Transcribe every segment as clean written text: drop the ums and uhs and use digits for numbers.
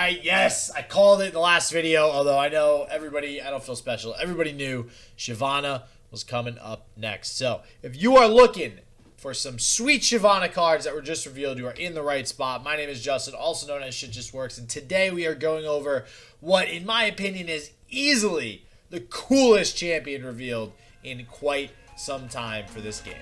Alright, yes, I called it in the last video, although I know everybody, I don't feel special. Everybody knew Shyvana was coming up next. So, if you are looking for some sweet Shyvana cards that were just revealed, you are in the right spot. My name is Justin, also known as Shit Just Works, and today we are going over what, in my opinion, is easily the coolest champion revealed in quite some time for this game.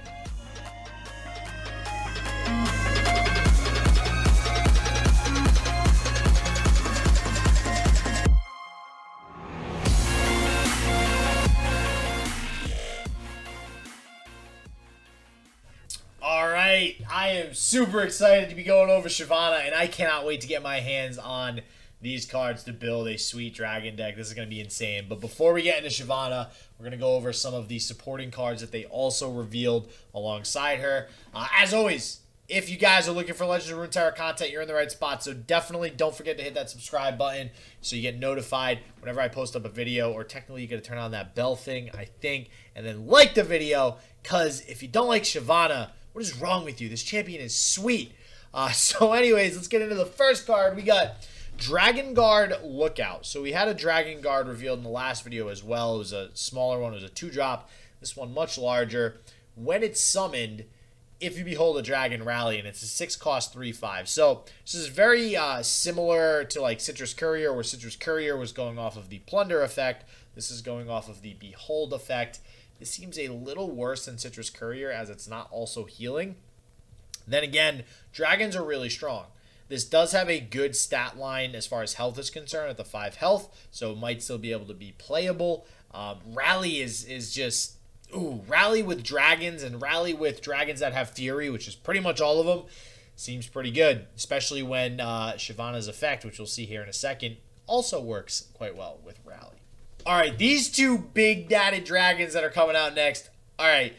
Alright, I am super excited to be going over Shyvana, and I cannot wait to get my hands on these cards to build a sweet dragon deck. This is going to be insane. But before we get into Shyvana, we're going to go over some of the supporting cards that they also revealed alongside her. As always, if you guys are looking for Legends of Runeterra content, you're in the right spot. So definitely don't forget to hit that subscribe button so you get notified whenever I post up a video. Or technically, you got to turn on that bell thing, I think. And then like the video, because if you don't like Shyvana, what is wrong with you? This champion is sweet. So anyways, let's get into the first card. We got Dragon Guard Lookout. So we had a Dragon Guard revealed in the last video as well. It was a smaller one. It was a 2-drop. This one much larger. When it's summoned, if you behold a dragon, rally, and it's a 6-cost 3/5. So this is very similar to like Citrus Courier, where Citrus Courier was going off of the Plunder effect. This is going off of the Behold effect. This seems a little worse than Citrus Courier, as it's not also healing. Then again, dragons are really strong. This does have a good stat line as far as health is concerned at the 5 health, so it might still be able to be playable. Rally is just, rally with dragons and rally with dragons that have fury, which is pretty much all of them, seems pretty good, especially when Shyvana's effect, which we'll see here in a second, also works quite well with rally. Alright, these two big daddy dragons that are coming out next. Alright,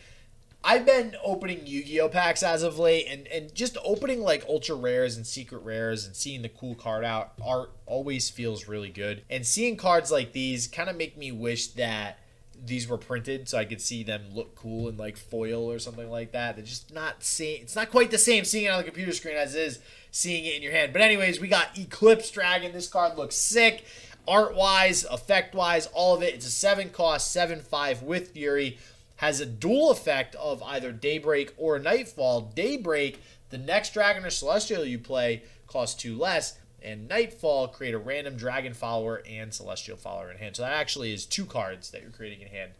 I've been opening Yu-Gi-Oh packs as of late, and just opening like ultra rares and secret rares and seeing the cool card art always feels really good. And seeing cards like these kind of make me wish that these were printed so I could see them look cool in like foil or something like that. They're just not seeing, it's not quite the same seeing it on the computer screen as it is seeing it in your hand. But anyways, we got Eclipse Dragon. This card looks sick. Art-wise, effect-wise, all of it. It's a 7-cost, 7/5 with Fury. Has a dual effect of either Daybreak or Nightfall. Daybreak, the next dragon or celestial you play costs 2 less. And Nightfall, create a random dragon follower and celestial follower in hand. So that actually is 2 cards that you're creating in hand.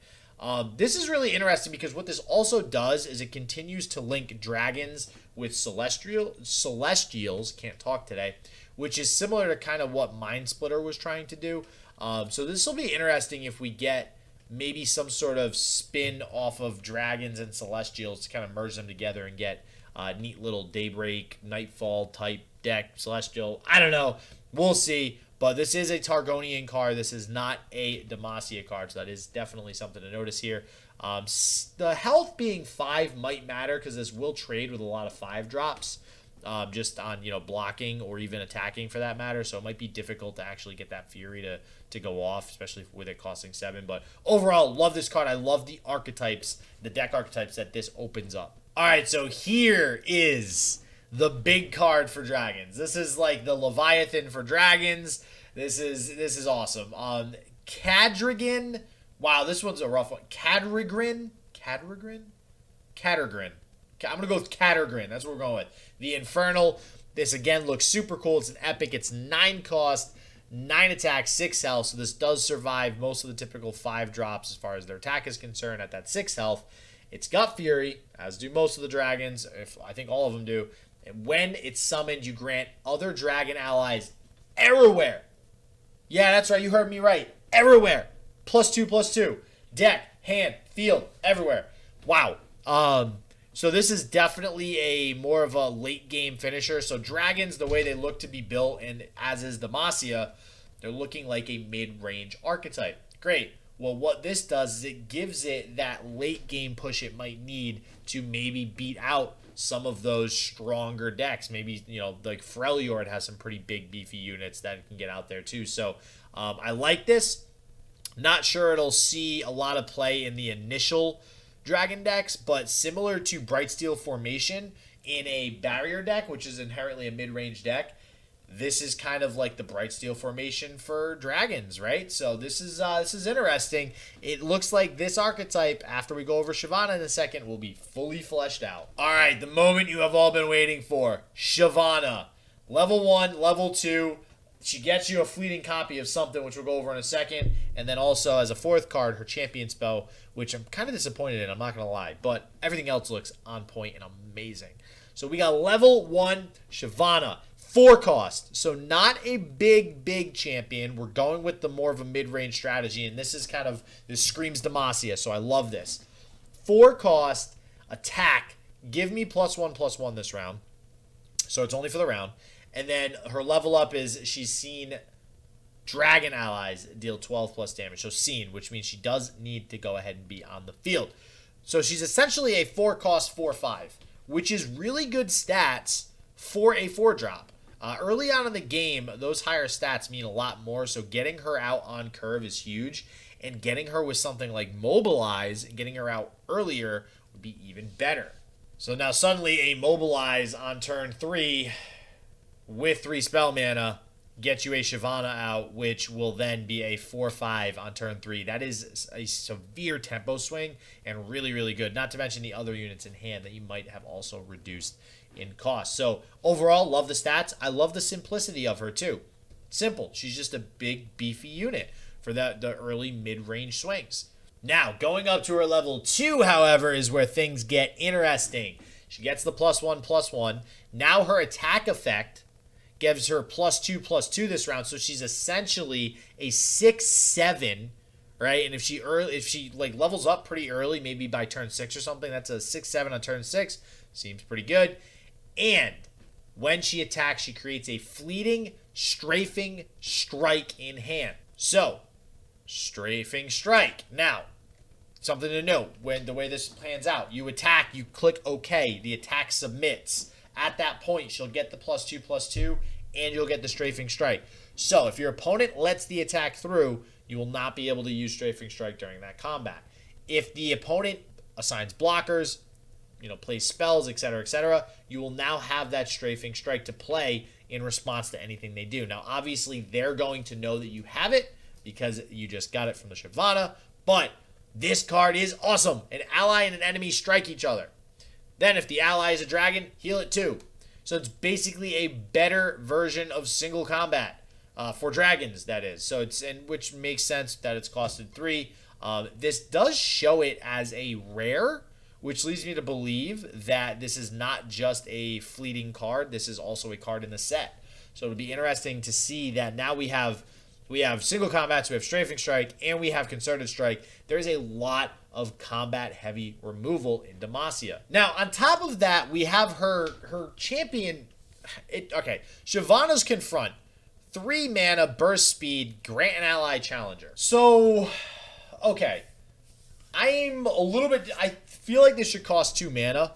This is really interesting because what this also does is it continues to link dragons with celestials, can't talk today, which is similar to kind of what Mind Splitter was trying to do. So this will be interesting if we get maybe some sort of spin off of dragons and celestials to kind of merge them together and get a neat little Daybreak, Nightfall type deck, celestial. I don't know. We'll see. But this is a Targonian card. This is not a Demacia card, so that is definitely something to notice here. The health being 5 might matter because this will trade with a lot of 5 drops. Just on, blocking or even attacking for that matter. So it might be difficult to actually get that Fury to go off, especially with it costing 7. But overall, love this card. I love the archetypes, the deck archetypes that this opens up. All right, so here is the big card for dragons. This is like the Leviathan for dragons. This is awesome. Cadragon. Wow, this one's a rough one. Cadragrin. I'm going to go with Cadragrin. That's what we're going with. The Infernal. This, again, looks super cool. It's an epic. It's 9 cost, 9 attack, 6 health. So this does survive most of the typical 5 drops as far as their attack is concerned at that 6 health. It's got Fury, as do most of the dragons. I think all of them do. And when it's summoned, you grant other dragon allies everywhere. Yeah, that's right. You heard me right. Everywhere. +2/+2. Deck, hand, field, everywhere. Wow. So this is definitely a more of a late game finisher. So dragons, the way they look to be built, and as is Demacia, they're looking like a mid-range archetype. Great. Well, what this does is it gives it that late game push it might need to maybe beat out some of those stronger decks. Maybe, like Freljord has some pretty big beefy units that can get out there too. So I like this. Not sure it'll see a lot of play in the initial dragon decks, but similar to Brightsteel Formation in a barrier deck, which is inherently a mid-range deck, this is kind of like the bright steel formation for dragons, right? So this is interesting. It looks like this archetype, after we go over Shyvana in a second, will be fully fleshed out. All right, the moment you have all been waiting for. Shyvana. Level 1, level 2. She gets you a fleeting copy of something, which we'll go over in a second. And then also, as a 4th card, her champion spell, which I'm kind of disappointed in, I'm not going to lie. But everything else looks on point and amazing. So we got level 1, Shyvana. 4 cost. So not a big champion. We're going with the more of a mid-range strategy. And this screams Demacia. So I love this. 4 cost, attack. Give me +1/+1 this round. So it's only for the round. And then her level up is she's seen dragon allies deal 12 plus damage. So seen, which means she does need to go ahead and be on the field. So she's essentially a 4 cost 4/5, which is really good stats for a 4-drop. Early on in the game, those higher stats mean a lot more. So getting her out on curve is huge. And getting her with something like Mobilize and getting her out earlier would be even better. So now suddenly a Mobilize on turn 3 with 3 spell mana gets you a Shyvana out, which will then be a 4/5 on turn 3. That is a severe tempo swing and really good. Not to mention the other units in hand that you might have also reduced in cost. So overall, love the stats. I love the simplicity of her too. Simple. She's just a big beefy unit for the early mid-range swings. Now, going up to her level 2, however, is where things get interesting. She gets the +1/+1. Now her attack effect gives her +2/+2 this round, so she's essentially a 6/7, right? And if she levels up pretty early, maybe by turn 6 or something, that's a 6/7 on turn 6. Seems pretty good. And when she attacks, she creates a fleeting Strafing Strike in hand. So, Strafing Strike. Now, something to note, when the way this plans out, you attack, you click OK, the attack submits. At that point, she'll get the +2/+2, and you'll get the Strafing Strike. So, if your opponent lets the attack through, you will not be able to use Strafing Strike during that combat. If the opponent assigns blockers, plays spells, etc., you will now have that Strafing Strike to play in response to anything they do. Now, obviously, they're going to know that you have it because you just got it from the Shyvana, but this card is awesome. An ally and an enemy strike each other. Then, if the ally is a dragon, heal it too. So it's basically a better version of single combat for dragons, that is. So which makes sense that it's costed 3. This does show it as a rare, which leads me to believe that this is not just a fleeting card. This is also a card in the set. So it'll be interesting to see that now we have single combats, we have Strafing Strike, and we have Concerted Strike. There's a lot of combat-heavy removal in Demacia. Now, on top of that, we have her champion. Shyvana's Confront. 3 mana, burst speed, grant an ally challenger. So, okay. I feel like this should cost 2 mana.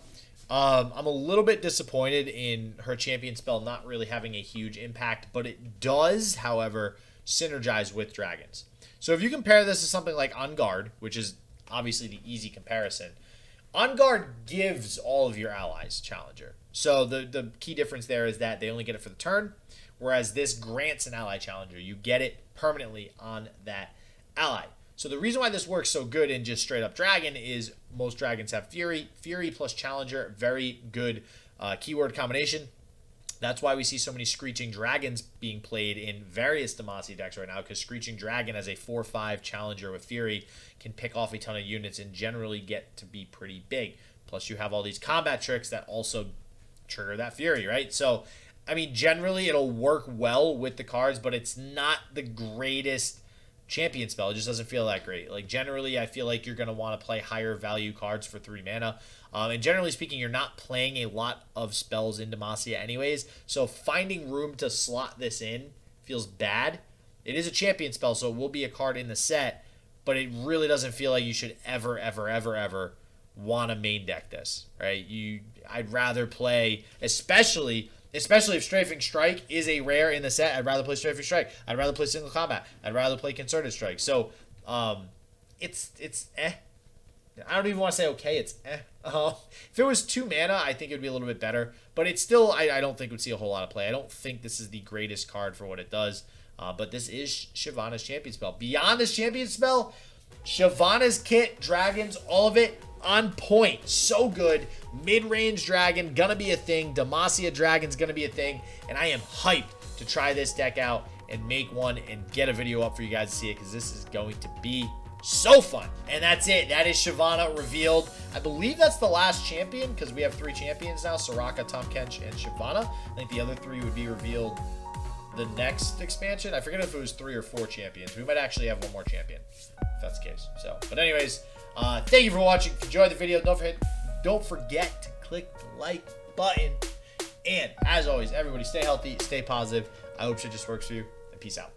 I'm a little bit disappointed in her champion spell not really having a huge impact, but it does, however, synergize with dragons. So if you compare this to something like On Guard, which is obviously the easy comparison, On Guard gives all of your allies Challenger. So the key difference there is that they only get it for the turn, whereas this grants an ally Challenger. You get it permanently on that ally. So the reason why this works so good in just straight up dragon is most dragons have Fury. Fury plus Challenger, very good keyword combination. That's why we see so many Screeching Dragons being played in various Demacia decks right now, because Screeching Dragon as a 4/5 Challenger with Fury can pick off a ton of units and generally get to be pretty big. Plus you have all these combat tricks that also trigger that Fury, right? So, I mean, generally it'll work well with the cards, but it's not the greatest champion spell. It just doesn't feel that great. Like, generally, I feel like you're going to want to play higher value cards for 3 mana. And generally speaking, you're not playing a lot of spells in Demacia anyways. So finding room to slot this in feels bad. It is a champion spell, so it will be a card in the set, but it really doesn't feel like you should ever want to main deck this, right? I'd rather play, especially if Strafing Strike is a rare in the set, I'd rather play Strafing Strike. I'd rather play Single Combat. I'd rather play Concerted Strike. So, it's eh. I don't even want to say okay, it's eh. If it was 2 mana, I think it would be a little bit better. But it's still, I don't think would see a whole lot of play. I don't think this is the greatest card for what it does. But this is Shyvana's champion spell. Beyond this champion spell, Shyvana's kit, dragons, all of it on point. So good. Mid-range dragon, gonna be a thing. Demacia dragon's gonna be a thing. And I am hyped to try this deck out and make one and get a video up for you guys to see it, because this is going to be so fun. And that's it. That is Shyvana revealed. I believe that's the last champion, because we have 3 champions now: Soraka, Tahm Kench, and Shyvana. I think the other 3 would be revealed the next expansion. I forget if it was 3 or 4 champions. We might actually have 1 more champion, if that's the case. So, but anyways, thank you for watching. If you enjoyed the video, don't forget to click the like button. And as always, everybody stay healthy, stay positive. I hope shit just works for you, and peace out.